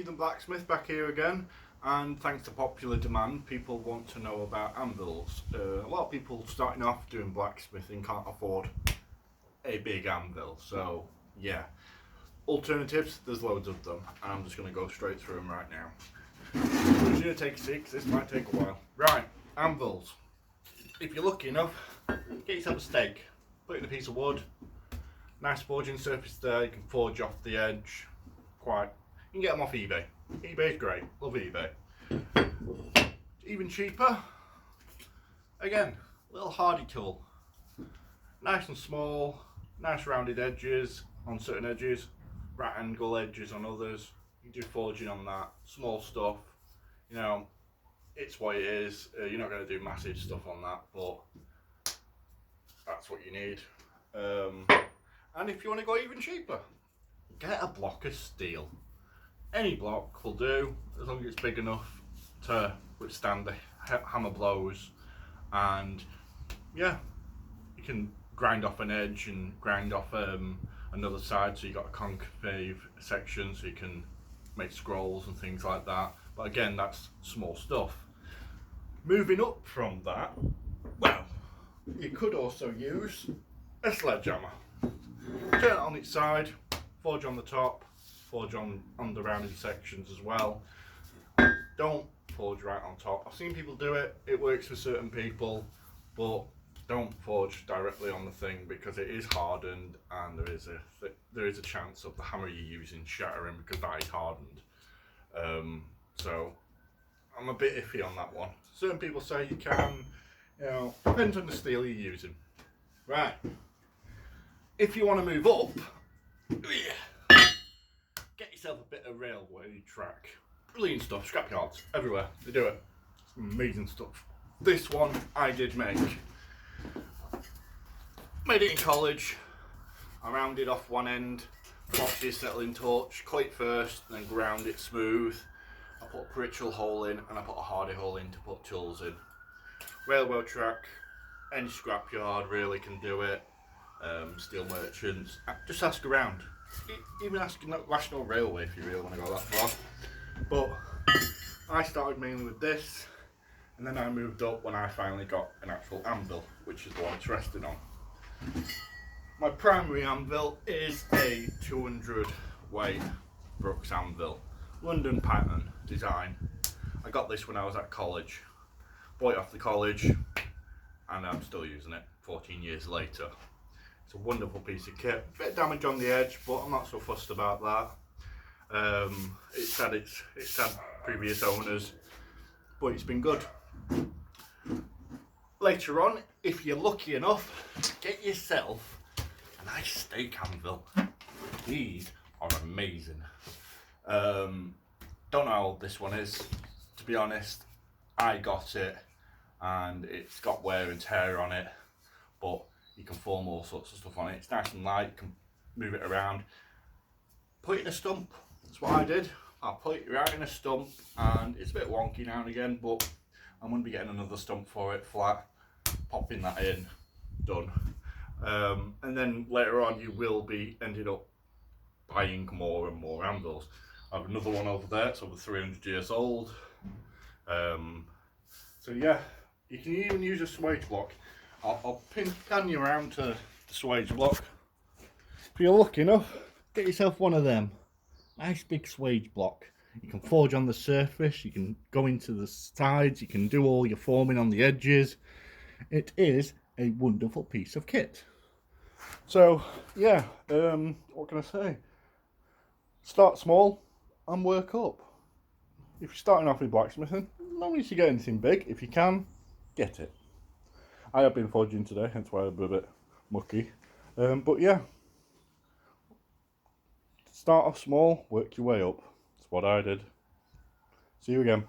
Heathen Blacksmith back here again, and thanks to popular demand, people want to know about anvils. A lot of people starting off doing blacksmithing can't afford a big anvil, so yeah. Alternatives, there's loads of them, and I'm just going to go straight through them right now. It's going to take 6, this might take a while. Right, anvils. If you're lucky enough, get yourself a stake, put it in a piece of wood, nice forging surface there, you can forge off the edge, you can get them off eBay. eBay's great, love eBay. Even cheaper, again, little hardy tool. Nice and small, nice rounded edges on certain edges, right angle edges on others. You can do forging on that, small stuff, you know, it's what it is. You're not going to do massive stuff on that, but that's what you need. And if you want to go even cheaper, get a block of steel. Any block will do, as long as it's big enough to withstand the hammer blows. And yeah, you can grind off an edge and grind off another side, so you've got a concave section so you can make scrolls and things like that. But again, that's small stuff. Moving up from that, well, you could also use a sledgehammer. Turn it on its side, forge on the top, forge on the rounded sections as well. Don't forge right on top. I've seen people do it, it works for certain people, but don't forge directly on the thing because it is hardened, and there is a chance of the hammer you're using shattering because that is hardened. So I'm a bit iffy on that one. Certain people say you can, you know, depends on the steel you're using. Right, if you want to move up, get yourself a bit of railway track. Brilliant stuff, scrapyards everywhere, they do it. Amazing stuff. This one I did make. Made it in college. I rounded off one end, popped the acetylene torch, cut it first, then ground it smooth. I put a Pritchell hole in and I put a hardy hole in to put tools in. Railway track, any scrapyard really can do it. Steel merchants, just ask around. Even ask National Railway if you really want to go that far. But I started mainly with this, and then I moved up when I finally got an actual anvil, which is the one it's resting on. My primary anvil is a 200 weight Brooks anvil, London pattern design. I got this when I was at college, bought it off the college, and I'm still using it 14 years later. It's a wonderful piece of kit. Bit of damage on the edge, but I'm not so fussed about that. It's had previous owners, but it's been good. Later on, if you're lucky enough, get yourself a nice steak anvil. These are amazing. Don't know how old this one is, to be honest. I got it and it's got wear and tear on it, but you can form all sorts of stuff on it. It's nice and light, you can move it around. Put it in a stump, that's what I did. I put it right in a stump, and it's a bit wonky now and again, but I'm going to be getting another stump for it flat, popping that in, done. And then later on you will be ended up buying more and more anvils. I have another one over there, it's over 300 years old. So yeah, you can even use a swage block. I'll pan you around to the swage block. If you're lucky enough, get yourself one of them. Nice big swage block. You can forge on the surface, you can go into the sides, you can do all your forming on the edges. It is a wonderful piece of kit. So yeah, what can I say? Start small and work up. If you're starting off with blacksmithing, no need to get anything big. If you can, get it. I have been forging today, hence why I'm a bit mucky. But yeah, start off small, work your way up. That's what I did. See you again.